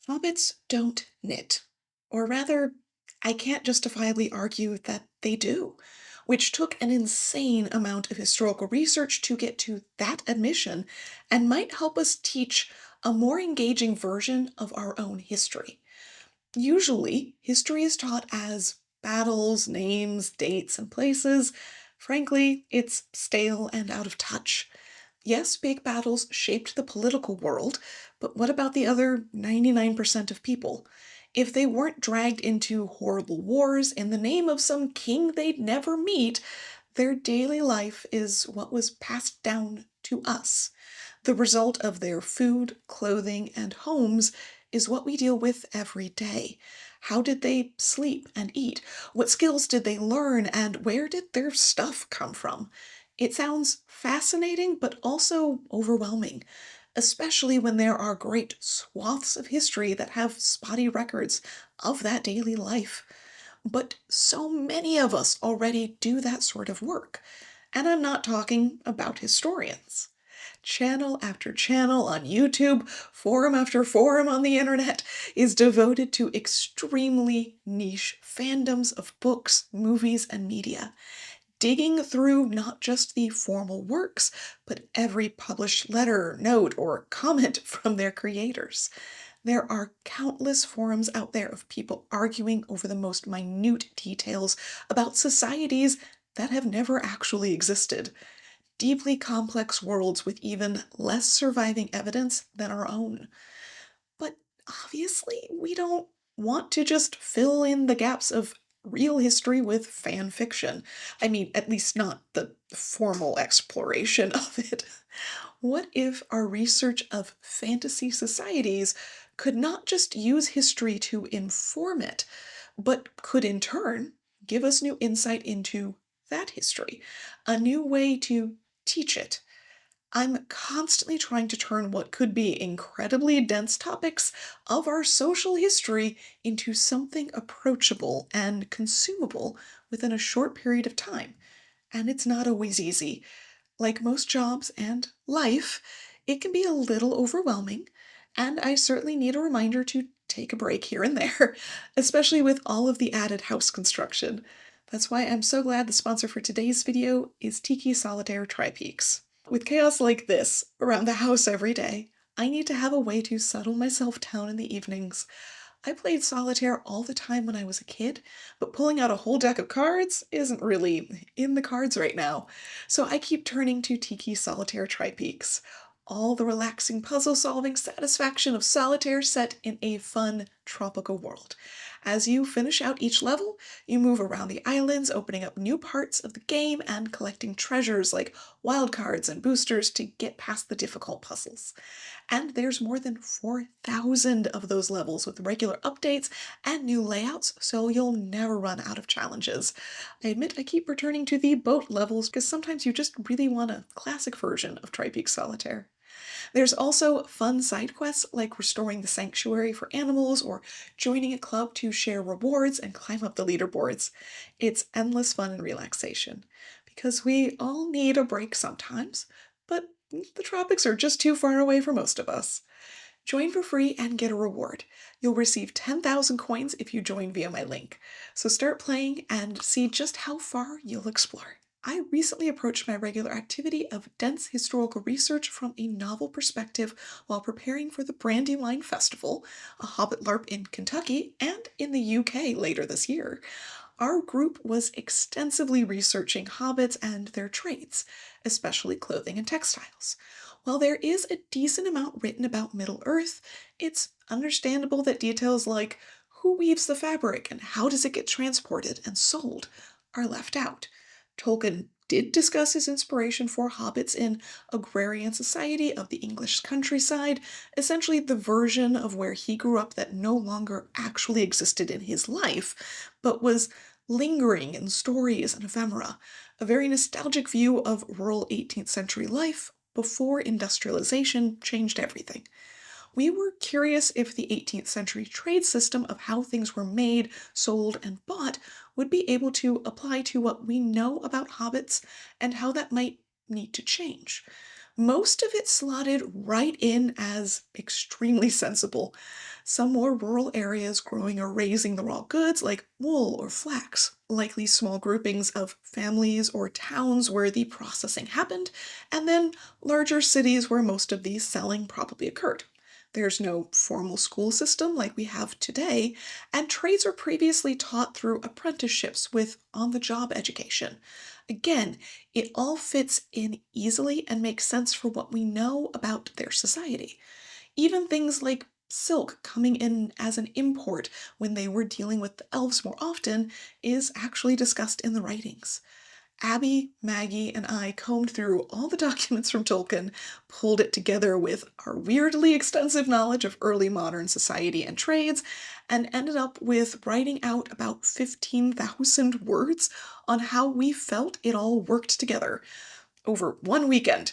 Hobbits don't knit. Or rather, I can't justifiably argue that they do, which took an insane amount of historical research to get to that admission and might help us teach a more engaging version of our own history. Usually, history is taught as battles, names, dates, and places. Frankly, it's stale and out of touch. Yes, big battles shaped the political world, but what about the other 99% of people? If they weren't dragged into horrible wars in the name of some king they'd never meet, their daily life is what was passed down to us. The result of their food, clothing, and homes is what we deal with every day. How did they sleep and eat? What skills did they learn? And where did their stuff come from? It sounds fascinating, but also overwhelming, especially when there are great swaths of history that have spotty records of that daily life. But so many of us already do that sort of work. And I'm not talking about historians. Channel after channel on YouTube, forum after forum on the internet is devoted to extremely niche fandoms of books, movies, and media, digging through not just the formal works, but every published letter, note, or comment from their creators. There are countless forums out there of people arguing over the most minute details about societies that have never actually existed, deeply complex worlds with even less surviving evidence than our own. But obviously, we don't want to just fill in the gaps of real history with fan fiction. I mean, at least not the formal exploration of it. What if our research of fantasy societies could not just use history to inform it, but could in turn give us new insight into that history, a new way to teach it? I'm constantly trying to turn what could be incredibly dense topics of our social history into something approachable and consumable within a short period of time. And it's not always easy. Like most jobs and life, it can be a little overwhelming, and I certainly need a reminder to take a break here and there, especially with all of the added house construction. That's why I'm so glad the sponsor for today's video is Tiki Solitaire Tri-Peaks. With chaos like this around the house every day, I need to have a way to settle myself down in the evenings. I played solitaire all the time when I was a kid, but pulling out a whole deck of cards isn't really in the cards right now. So I keep turning to Tiki Solitaire Tri-Peaks. All the relaxing puzzle-solving satisfaction of solitaire set in a fun, tropical world. As you finish out each level, you move around the islands, opening up new parts of the game and collecting treasures like wildcards and boosters to get past the difficult puzzles. And there's more than 4,000 of those levels with regular updates and new layouts, so you'll never run out of challenges. I admit I keep returning to the boat levels because sometimes you just really want a classic version of Tri-Peak Solitaire. There's also fun side quests like restoring the sanctuary for animals or joining a club to share rewards and climb up the leaderboards. It's endless fun and relaxation, because we all need a break sometimes, but the tropics are just too far away for most of us. Join for free and get a reward. You'll receive 10,000 coins if you join via my link. So start playing and see just how far you'll explore. I recently approached my regular activity of dense historical research from a novel perspective while preparing for the Brandywine Festival, a Hobbit LARP in Kentucky and in the UK later this year. Our group was extensively researching hobbits and their trades, especially clothing and textiles. While there is a decent amount written about Middle-earth, it's understandable that details like who weaves the fabric and how does it get transported and sold are left out. Tolkien did discuss his inspiration for hobbits in Agrarian Society of the English Countryside, essentially the version of where he grew up that no longer actually existed in his life, but was lingering in stories and ephemera, a very nostalgic view of rural 18th century life before industrialization changed everything. We were curious if the 18th century trade system of how things were made, sold, and bought would be able to apply to what we know about hobbits and how that might need to change. Most of it slotted right in as extremely sensible. Some more rural areas growing or raising the raw goods like wool or flax, likely small groupings of families or towns where the processing happened, and then larger cities where most of the selling probably occurred. There's no formal school system like we have today, and trades are previously taught through apprenticeships with on the job education. Again, it all fits in easily and makes sense for what we know about their society. Even things like silk coming in as an import when they were dealing with the elves more often is actually discussed in the writings. Abby, Maggie, and I combed through all the documents from Tolkien, pulled it together with our weirdly extensive knowledge of early modern society and trades, and ended up with writing out about 15,000 words on how we felt it all worked together over one weekend.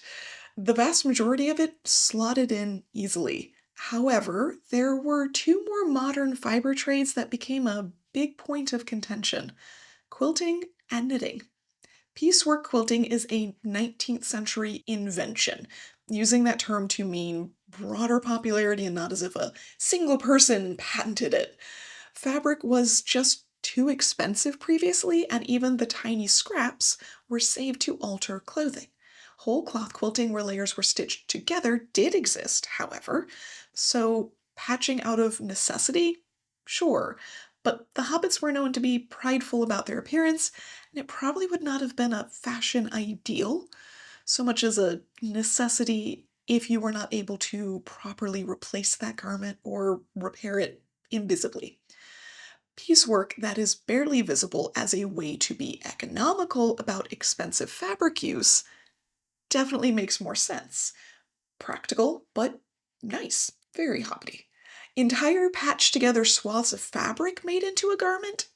The vast majority of it slotted in easily. However, there were two more modern fiber trades that became a big point of contention: quilting and knitting. Piecework quilting is a 19th century invention, using that term to mean broader popularity and not as if a single person patented it. Fabric was just too expensive previously, and even the tiny scraps were saved to alter clothing. Whole cloth quilting, where layers were stitched together, did exist, however, so patching out of necessity? Sure. But the hobbits were known to be prideful about their appearance, and it probably would not have been a fashion ideal so much as a necessity if you were not able to properly replace that garment or repair it invisibly. Piecework that is barely visible as a way to be economical about expensive fabric use definitely makes more sense. Practical, but nice. Very hobbity. Entire patched together swaths of fabric made into a garment?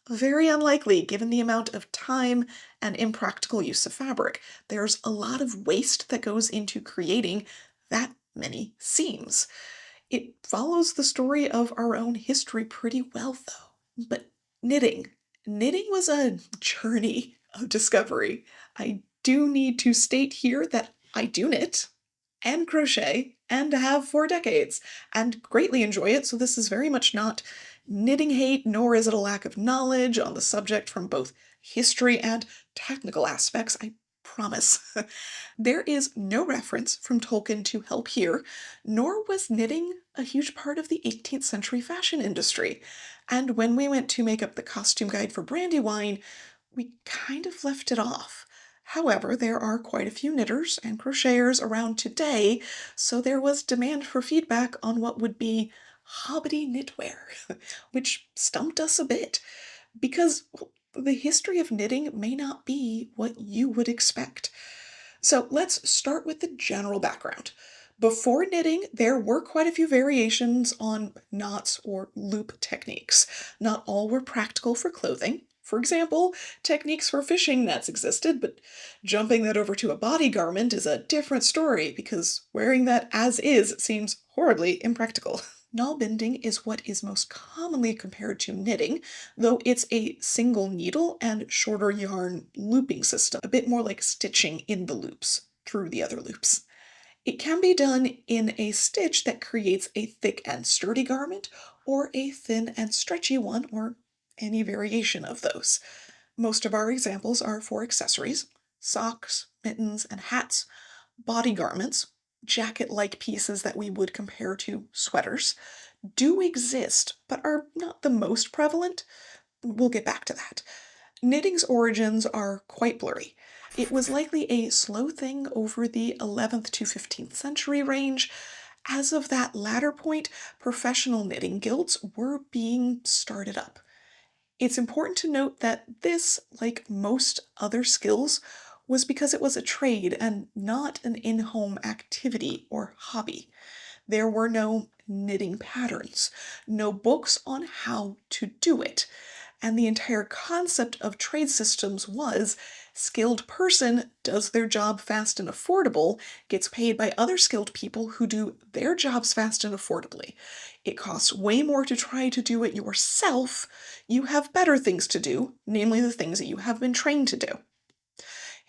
Very unlikely given the amount of time and impractical use of fabric. There's a lot of waste that goes into creating that many seams. It follows the story of our own history pretty well, though. But knitting. Knitting was a journey of discovery. I do need to state here that I do knit and crochet and have for decades and greatly enjoy it, so this is very much not knitting hate, nor is it a lack of knowledge on the subject from both history and technical aspects, I promise. There is no reference from Tolkien to help here, nor was knitting a huge part of the 18th century fashion industry. And when we went to make up the costume guide for Brandywine, we kind of left it off. However, there are quite a few knitters and crocheters around today, so there was demand for feedback on what would be hobbity knitwear, which stumped us a bit, because well, the history of knitting may not be what you would expect. So let's start with the general background. Before knitting, there were quite a few variations on knots or loop techniques. Not all were practical for clothing. For example, techniques for fishing nets existed, but jumping that over to a body garment is a different story because wearing that as is seems horribly impractical. Knot binding is what is most commonly compared to knitting, though it's a single needle and shorter yarn looping system, a bit more like stitching in the loops through the other loops. It can be done in a stitch that creates a thick and sturdy garment, or a thin and stretchy one, or any variation of those. Most of our examples are for accessories: socks, mittens, and hats, body garments, jacket-like pieces that we would compare to sweaters, do exist, but are not the most prevalent. We'll get back to that. Knitting's origins are quite blurry. It was likely a slow thing over the 11th to 15th century range. As of that latter point, professional knitting guilds were being started up. It's important to note that this, like most other skills, was because it was a trade and not an in-home activity or hobby. There were no knitting patterns, no books on how to do it, and the entire concept of trade systems was skilled person does their job fast and affordable, gets paid by other skilled people who do their jobs fast and affordably. It costs way more to try to do it yourself. You have better things to do, namely the things that you have been trained to do.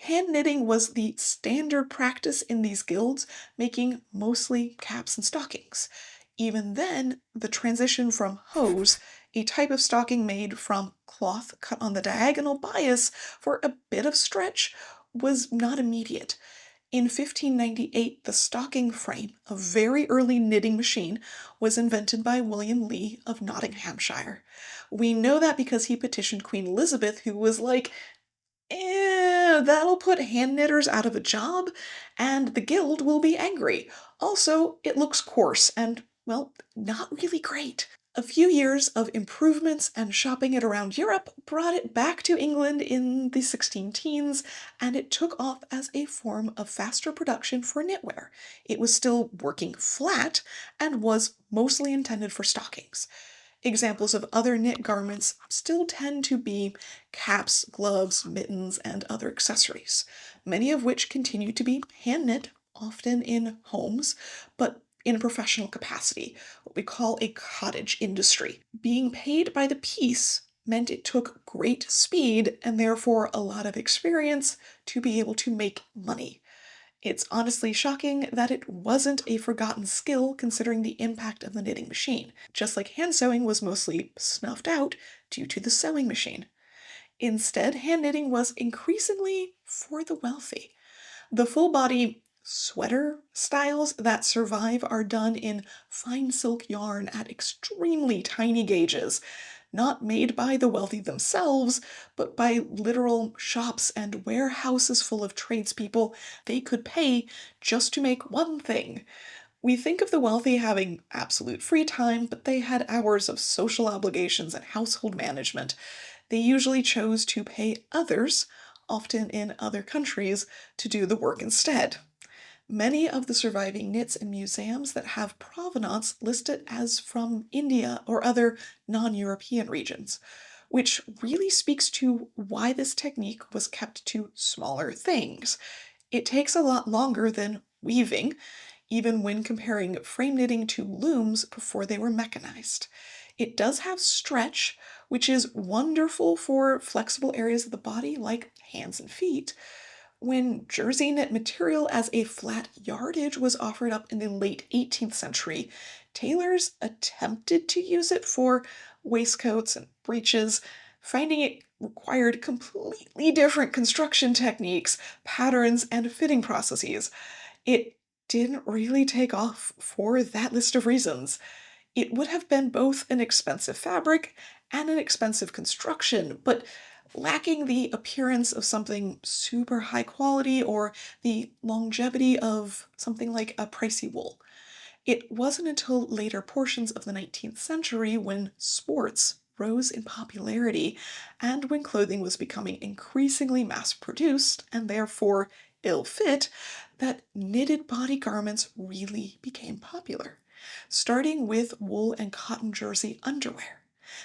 Hand knitting was the standard practice in these guilds, making mostly caps and stockings. Even then, the transition from hose, a type of stocking made from cloth cut on the diagonal bias for a bit of stretch, was not immediate. In 1598, the stocking frame, a very early knitting machine, was invented by William Lee of Nottinghamshire. We know that because he petitioned Queen Elizabeth, who was like, that'll put hand knitters out of a job, and the guild will be angry. Also, it looks coarse and, well, not really great. A few years of improvements and shopping it around Europe brought it back to England in the 16 teens, and it took off as a form of faster production for knitwear. It was still working flat and was mostly intended for stockings. Examples of other knit garments still tend to be caps, gloves, mittens, and other accessories, many of which continue to be hand knit, often in homes, but in a professional capacity, what we call a cottage industry. Being paid by the piece meant it took great speed and therefore a lot of experience to be able to make money. It's honestly shocking that it wasn't a forgotten skill considering the impact of the knitting machine, just like hand sewing was mostly snuffed out due to the sewing machine. Instead, hand knitting was increasingly for the wealthy. The full body sweater styles that survive are done in fine silk yarn at extremely tiny gauges, not made by the wealthy themselves, but by literal shops and warehouses full of tradespeople they could pay just to make one thing. We think of the wealthy having absolute free time, but they had hours of social obligations and household management. They usually chose to pay others, often in other countries, to do the work instead. Many of the surviving knits in museums that have provenance list it as from India or other non-European regions, which really speaks to why this technique was kept to smaller things. It takes a lot longer than weaving, even when comparing frame knitting to looms before they were mechanized. It does have stretch, which is wonderful for flexible areas of the body like hands and feet. When jersey knit material as a flat yardage was offered up in the late 18th century, tailors attempted to use it for waistcoats and breeches, finding it required completely different construction techniques, patterns, and fitting processes. It didn't really take off for that list of reasons. It would have been both an expensive fabric and an expensive construction, but lacking the appearance of something super high quality or the longevity of something like a pricey wool. It wasn't until later portions of the 19th century when sports rose in popularity and when clothing was becoming increasingly mass produced and therefore ill fit that knitted body garments really became popular, starting with wool and cotton jersey underwear.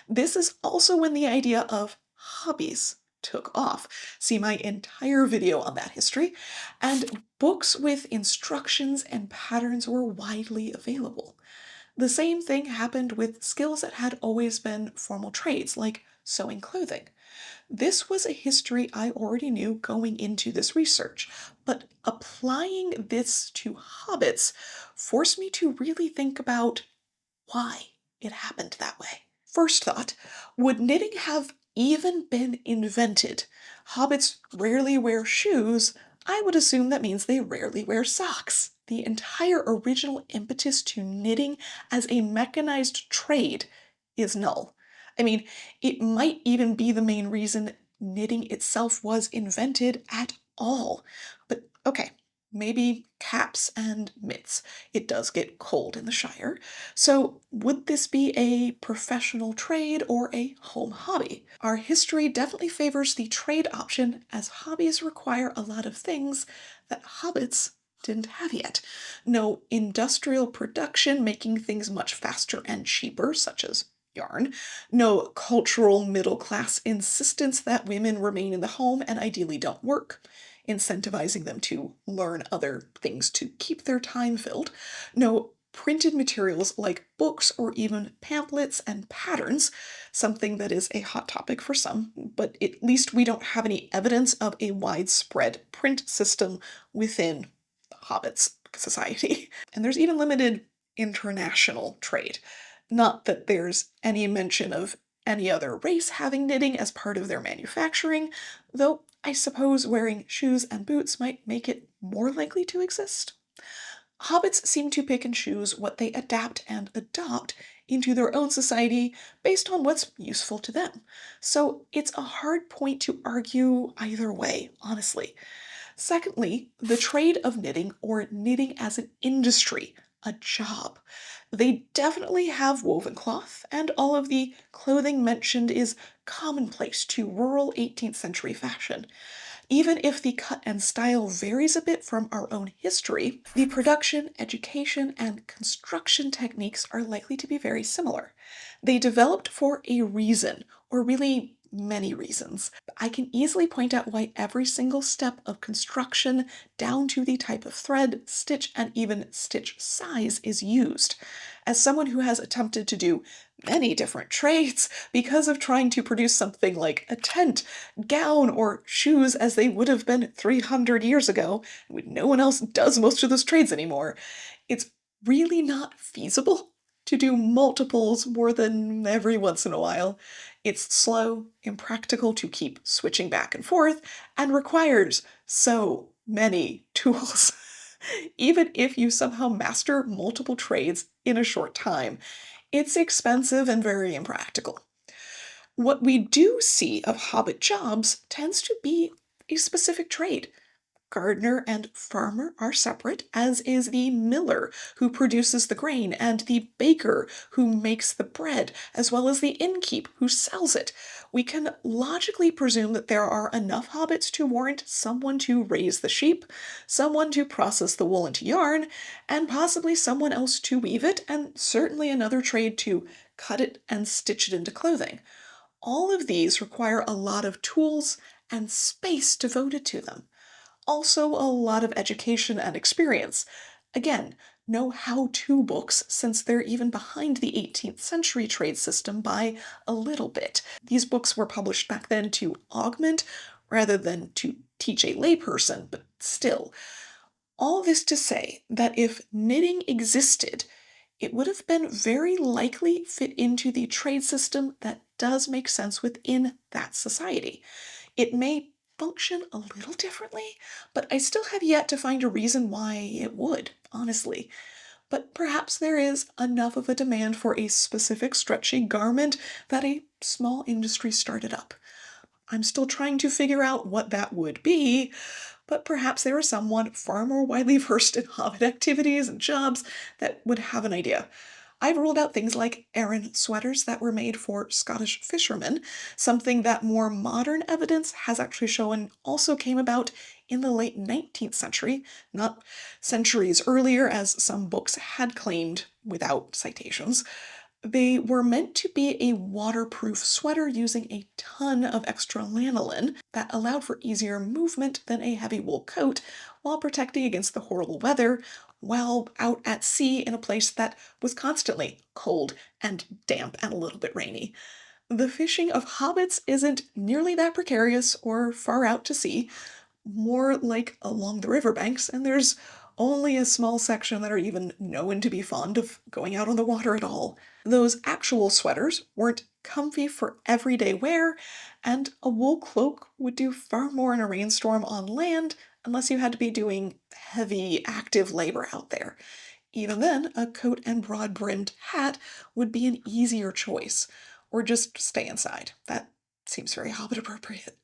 This is also when the idea of hobbies took off. See my entire video on that history, and books with instructions and patterns were widely available. The same thing happened with skills that had always been formal trades, like sewing clothing. This was a history I already knew going into this research, but applying this to hobbits forced me to really think about why it happened that way. First thought, would knitting have even been invented? Hobbits rarely wear shoes. I would assume that means they rarely wear socks. The entire original impetus to knitting as a mechanized trade is null. I mean, it might even be the main reason knitting itself was invented at all. But okay, maybe caps and mitts. It does get cold in the Shire. So, would this be a professional trade or a home hobby? Our history definitely favors the trade option, as hobbies require a lot of things that hobbits didn't have yet. No industrial production making things much faster and cheaper, such as yarn. No cultural middle class insistence that women remain in the home and ideally don't work, incentivizing them to learn other things to keep their time filled. No printed materials like books or even pamphlets and patterns, something that is a hot topic for some, but at least we don't have any evidence of a widespread print system within Hobbits society. And there's even limited international trade. Not that there's any mention of any other race having knitting as part of their manufacturing, though I suppose wearing shoes and boots might make it more likely to exist. Hobbits seem to pick and choose what they adapt and adopt into their own society based on what's useful to them. So it's a hard point to argue either way, honestly. Secondly, the trade of knitting or knitting as an industry, a job. They definitely have woven cloth, and all of the clothing mentioned is commonplace to rural 18th century fashion. Even if the cut and style varies a bit from our own history, the production, education, and construction techniques are likely to be very similar. They developed for a reason, or really many reasons. I can easily point out why every single step of construction, down to the type of thread, stitch, and even stitch size, is used. As someone who has attempted to do many different trades because of trying to produce something like a tent, gown, or shoes as they would have been 300 years ago, when no one else does most of those trades anymore, it's really not feasible to do multiples more than every once in a while. It's slow, impractical to keep switching back and forth, and requires so many tools. Even if you somehow master multiple trades in a short time, it's expensive and very impractical. What we do see of hobbit jobs tends to be a specific trade. Gardener and farmer are separate, as is the miller who produces the grain and the baker who makes the bread, as well as the innkeep who sells it. We can logically presume that there are enough hobbits to warrant someone to raise the sheep, someone to process the wool into yarn, and possibly someone else to weave it, and certainly another trade to cut it and stitch it into clothing. All of these require a lot of tools and space devoted to them. Also, a lot of education and experience. Again, no how-to books since they're even behind the 18th century trade system by a little bit. These books were published back then to augment rather than to teach a layperson, but still. All this to say that if knitting existed, it would have been very likely fit into the trade system that does make sense within that society. It may function a little differently, but I still have yet to find a reason why it would, honestly. But perhaps there is enough of a demand for a specific stretchy garment that a small industry started up. I'm still trying to figure out what that would be, but perhaps there is someone far more widely versed in hobbit activities and jobs that would have an idea. I've ruled out things like Aran sweaters that were made for Scottish fishermen, something that more modern evidence has actually shown also came about in the late 19th century, not centuries earlier as some books had claimed without citations. They were meant to be a waterproof sweater using a ton of extra lanolin that allowed for easier movement than a heavy wool coat while protecting against the horrible weather while out at sea in a place that was constantly cold and damp and a little bit rainy. The fishing of hobbits isn't nearly that precarious or far out to sea, more like along the riverbanks, and there's only a small section that are even known to be fond of going out on the water at all. Those actual sweaters weren't comfy for everyday wear, and a wool cloak would do far more in a rainstorm on land unless you had to be doing heavy active labor out there. Even then, a coat and broad-brimmed hat would be an easier choice, or just stay inside. That seems very Hobbit appropriate.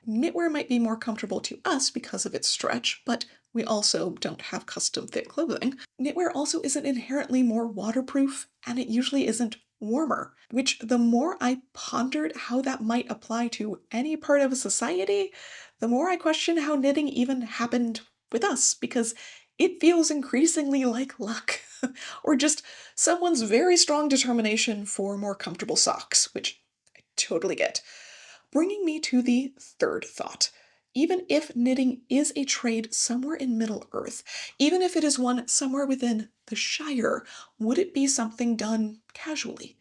Knitwear might be more comfortable to us because of its stretch, but we also don't have custom fit clothing. Knitwear also isn't inherently more waterproof, and it usually isn't warmer, which the more I pondered how that might apply to any part of a society, the more I question how knitting even happened with us, because it feels increasingly like luck, or just someone's very strong determination for more comfortable socks, which I totally get. Bringing me to the third thought. Even if knitting is a trade somewhere in Middle Earth, even if it is one somewhere within the Shire, would it be something done casually,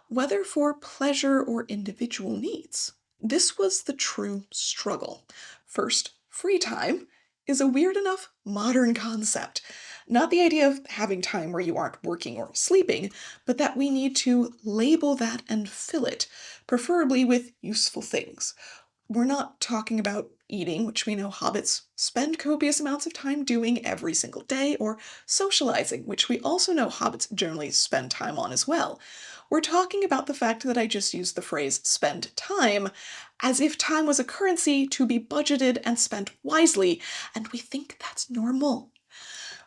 whether for pleasure or individual needs? This was the true struggle. First, free time is a weird enough modern concept. Not the idea of having time where you aren't working or sleeping, but that we need to label that and fill it, preferably with useful things. We're not talking about eating, which we know hobbits spend copious amounts of time doing every single day, or socializing, which we also know hobbits generally spend time on as well. We're talking about the fact that I just used the phrase spend time as if time was a currency to be budgeted and spent wisely, and we think that's normal.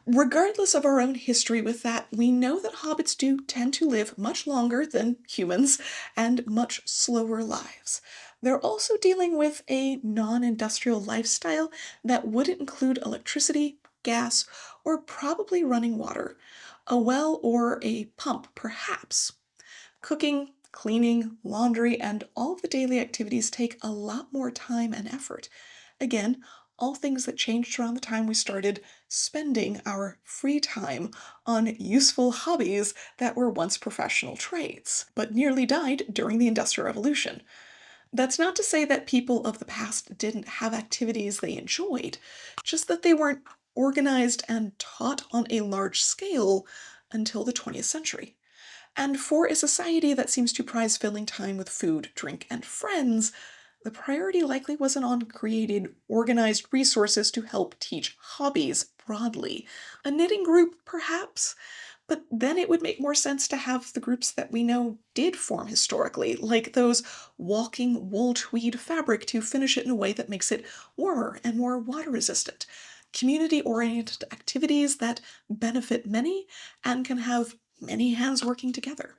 Regardless of our own history with that, we know that hobbits do tend to live much longer than humans and much slower lives. They're also dealing with a non industrial lifestyle that wouldn't include electricity, gas, or probably running water. A well or a pump, perhaps. Cooking, cleaning, laundry, and all of the daily activities take a lot more time and effort. Again, all things that changed around the time we started spending our free time on useful hobbies that were once professional trades, but nearly died during the Industrial Revolution. That's not to say that people of the past didn't have activities they enjoyed, just that they weren't organized and taught on a large scale until the 20th century. And for a society that seems to prize filling time with food, drink, and friends, the priority likely wasn't on creating organized resources to help teach hobbies broadly. A knitting group, perhaps, but then it would make more sense to have the groups that we know did form historically, like those walking wool tweed fabric to finish it in a way that makes it warmer and more water resistant. Community oriented activities that benefit many and can have many hands working together.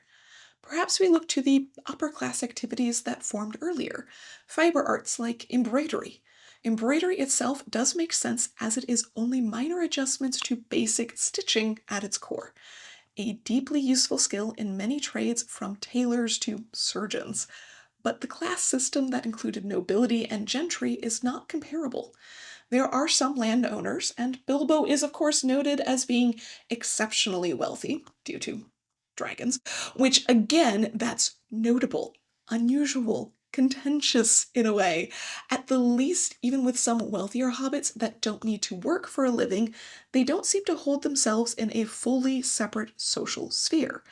Perhaps we look to the upper class activities that formed earlier, fiber arts like embroidery. Embroidery itself does make sense as it is only minor adjustments to basic stitching at its core, a deeply useful skill in many trades from tailors to surgeons. But the class system that included nobility and gentry is not comparable. There are some landowners, and Bilbo is, of course, noted as being exceptionally wealthy due to dragons, which, again, that's notable, unusual, contentious in a way. At the least, even with some wealthier hobbits that don't need to work for a living, they don't seem to hold themselves in a fully separate social sphere.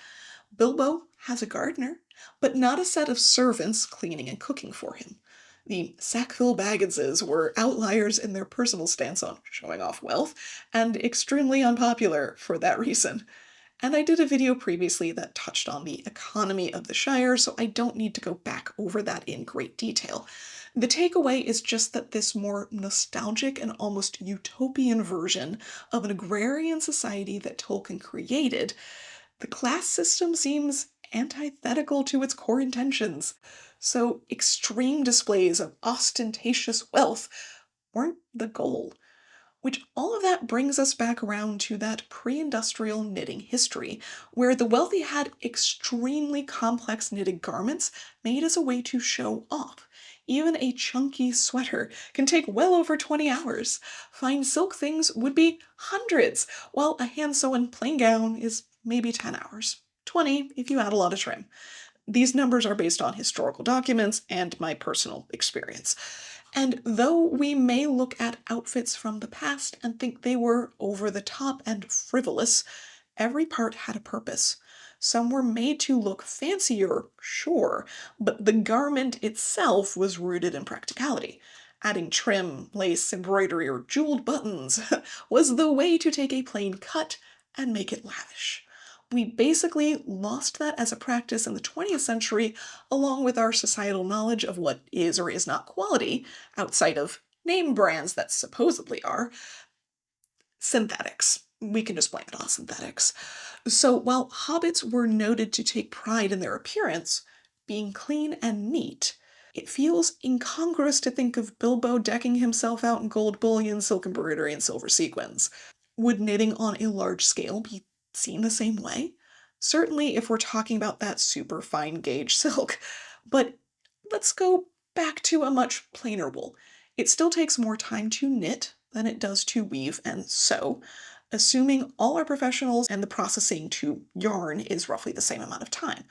Bilbo has a gardener, but not a set of servants cleaning and cooking for him. The Sackville Bagginses were outliers in their personal stance on showing off wealth, and extremely unpopular for that reason. And I did a video previously that touched on the economy of the Shire, so I don't need to go back over that in great detail. The takeaway is just that this more nostalgic and almost utopian version of an agrarian society that Tolkien created, the class system seems antithetical to its core intentions. So extreme displays of ostentatious wealth weren't the goal. Which all of that brings us back around to that pre industrial knitting history, where the wealthy had extremely complex knitted garments made as a way to show off. Even a chunky sweater can take well over 20 hours. Fine silk things would be hundreds, while a hand sewn plain gown is maybe 10 hours. 20 if you add a lot of trim. These numbers are based on historical documents and my personal experience. And though we may look at outfits from the past and think they were over the top and frivolous, every part had a purpose. Some were made to look fancier, sure, but the garment itself was rooted in practicality. Adding trim, lace, embroidery, or jeweled buttons was the way to take a plain cut and make it lavish. We basically lost that as a practice in the 20th century, along with our societal knowledge of what is or is not quality, outside of name brands that supposedly are, synthetics. We can just blame it on synthetics. So while hobbits were noted to take pride in their appearance, being clean and neat, it feels incongruous to think of Bilbo decking himself out in gold bullion, silk embroidery, and silver sequins. Would knitting on a large scale be seen the same way? Certainly if we're talking about that super fine gauge silk. But let's go back to a much plainer wool. It still takes more time to knit than it does to weave and sew, assuming all our professionals and the processing to yarn is roughly the same amount of time.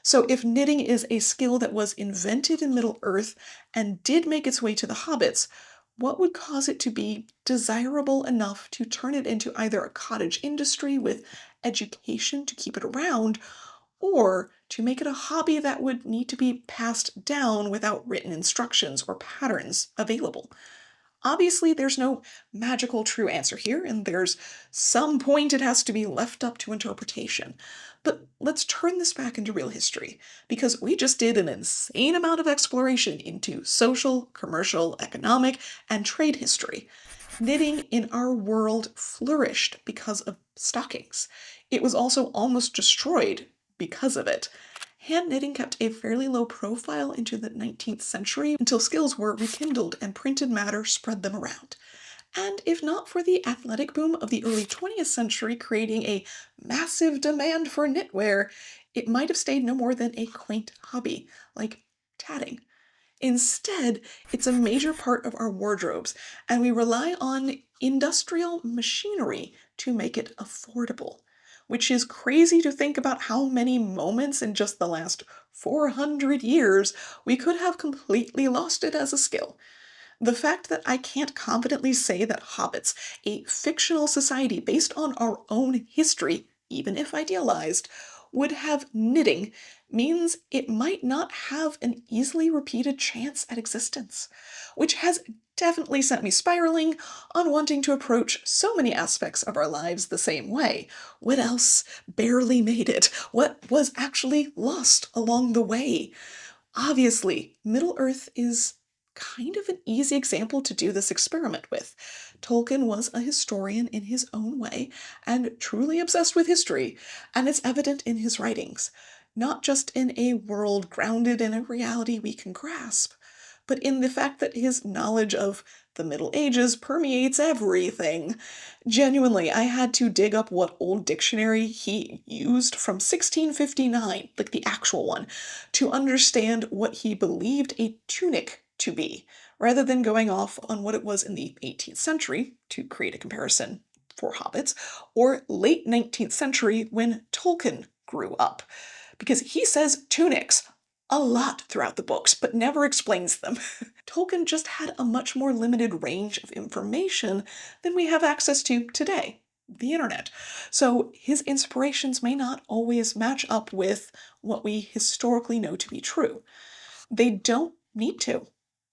So if knitting is a skill that was invented in Middle-earth and did make its way to the Hobbits, what would cause it to be desirable enough to turn it into either a cottage industry with education to keep it around, or to make it a hobby that would need to be passed down without written instructions or patterns available? Obviously, there's no magical true answer here, and there's some point it has to be left up to interpretation. But let's turn this back into real history, because we just did an insane amount of exploration into social, commercial, economic, and trade history. Knitting in our world flourished because of stockings. It was also almost destroyed because of it. Hand knitting kept a fairly low profile into the 19th century until skills were rekindled and printed matter spread them around. And if not for the athletic boom of the early 20th century creating a massive demand for knitwear, it might have stayed no more than a quaint hobby, like tatting. Instead, it's a major part of our wardrobes, and we rely on industrial machinery to make it affordable. Which is crazy to think about how many moments in just the last 400 years we could have completely lost it as a skill. The fact that I can't confidently say that Hobbits, a fictional society based on our own history, even if idealized, would have knitting means it might not have an easily repeated chance at existence, which has definitely sent me spiraling on wanting to approach so many aspects of our lives the same way. What else barely made it? What was actually lost along the way? Obviously, Middle-earth is kind of an easy example to do this experiment with. Tolkien was a historian in his own way and truly obsessed with history, and it's evident in his writings, not just in a world grounded in a reality we can grasp, but in the fact that his knowledge of the Middle Ages permeates everything. Genuinely, I had to dig up what old dictionary he used from 1659, like the actual one, to understand what he believed a tunic to be, rather than going off on what it was in the 18th century to create a comparison for hobbits, or late 19th century when Tolkien grew up. Because he says tunics a lot throughout the books, but never explains them. Tolkien just had a much more limited range of information than we have access to today, the internet. So his inspirations may not always match up with what we historically know to be true. They don't need to.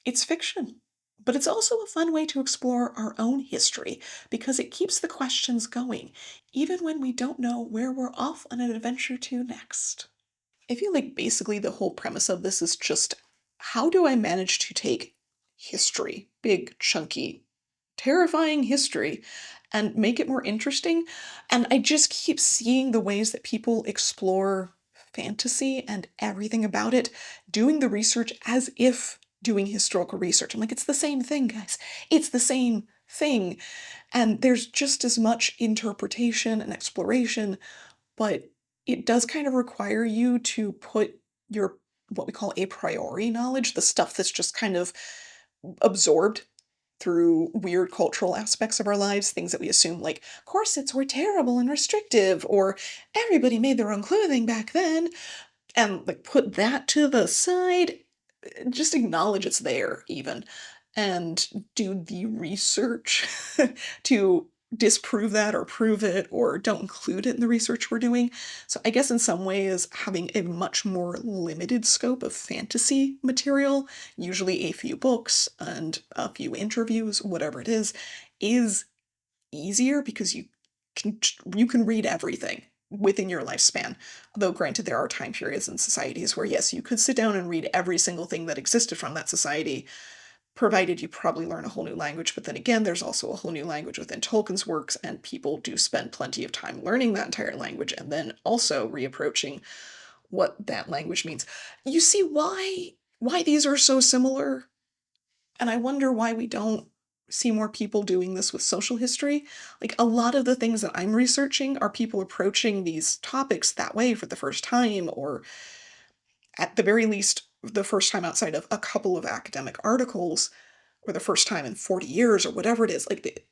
It's fiction. But it's also a fun way to explore our own history because it keeps the questions going, even when we don't know where we're off on an adventure to next. I feel like basically the whole premise of this is just how do I manage to take history, big, chunky, terrifying history, and make it more interesting? And I just keep seeing the ways that people explore fantasy and everything about it, doing the research as if doing historical research. I'm like, it's the same thing, guys. It's the same thing. And there's just as much interpretation and exploration, but it does kind of require you to put your what we call a priori knowledge, the stuff that's just kind of absorbed through weird cultural aspects of our lives, things that we assume like corsets were terrible and restrictive, or everybody made their own clothing back then, and like put that to the side, just acknowledge it's there even, and do the research to disprove that or prove it or don't include it in the research we're doing. So I guess in some ways having a much more limited scope of fantasy material, usually a few books and a few interviews, whatever it is easier because can you can read everything within your lifespan. Though granted there are time periods in societies where yes, you could sit down and read every single thing that existed from that society, provided you probably learn a whole new language. But then again, there's also a whole new language within Tolkien's works, and people do spend plenty of time learning that entire language and then also reapproaching what that language means. You see why these are so similar? And I wonder why we don't see more people doing this with social history. Like a lot of the things that I'm researching are people approaching these topics that way for the first time, or at the very least, the first time outside of a couple of academic articles. or the first time in 40 years or whatever it is. Like,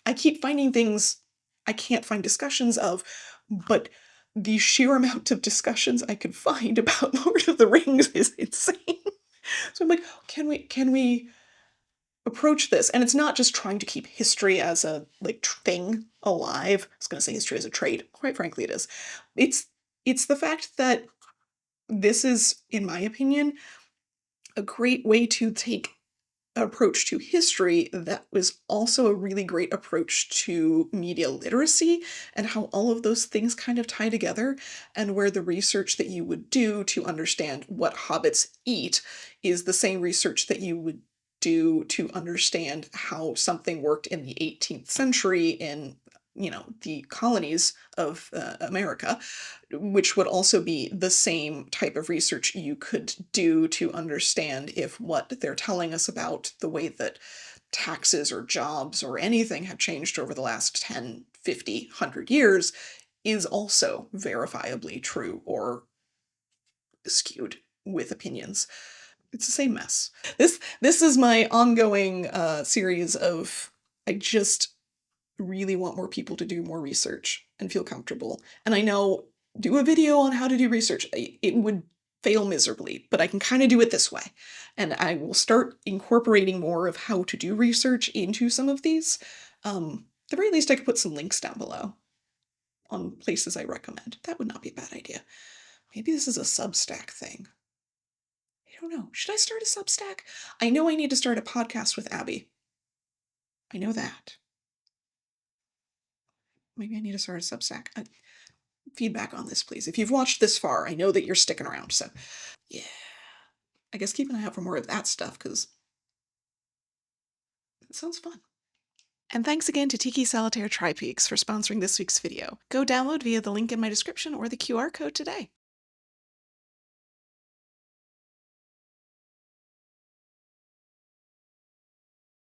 I keep finding things I can't find discussions of, but the sheer amount of discussions I could find about Lord of the Rings is insane. So I'm like, can we approach this? And it's not just trying to keep history as a like thing alive. I was going to say history as a trade. Quite frankly, it is. It's it's the fact that this is, in my opinion, a great way to take approach to history that was also a really great approach to media literacy and how all of those things kind of tie together, and where the research that you would do to understand what hobbits eat is the same research that you would do to understand how something worked in the 18th century in the colonies of America, which would also be the same type of research you could do to understand if what they're telling us about the way that taxes or jobs or anything have changed over the last 10, 50, 100 years is also verifiably true or skewed with opinions. It's the same mess. This is my ongoing series of I just really want more people to do more research and feel comfortable. And I know do a video on how to do research. It would fail miserably, but I can kind of do it this way. And I will start incorporating more of how to do research into some of these. At the very least, I could put some links down below on places I recommend. That would not be a bad idea. Maybe this is a Substack thing. I don't know. Should I start a Substack? I know I need to start a podcast with Abby. I know that. Maybe I need to start a Substack. Feedback on this, please. If you've watched this far, I know that you're sticking around, so yeah. I guess keep an eye out for more of that stuff, because it sounds fun. And thanks again to Tiki Solitaire Tripeaks for sponsoring this week's video. Go download via the link in my description or the QR code today.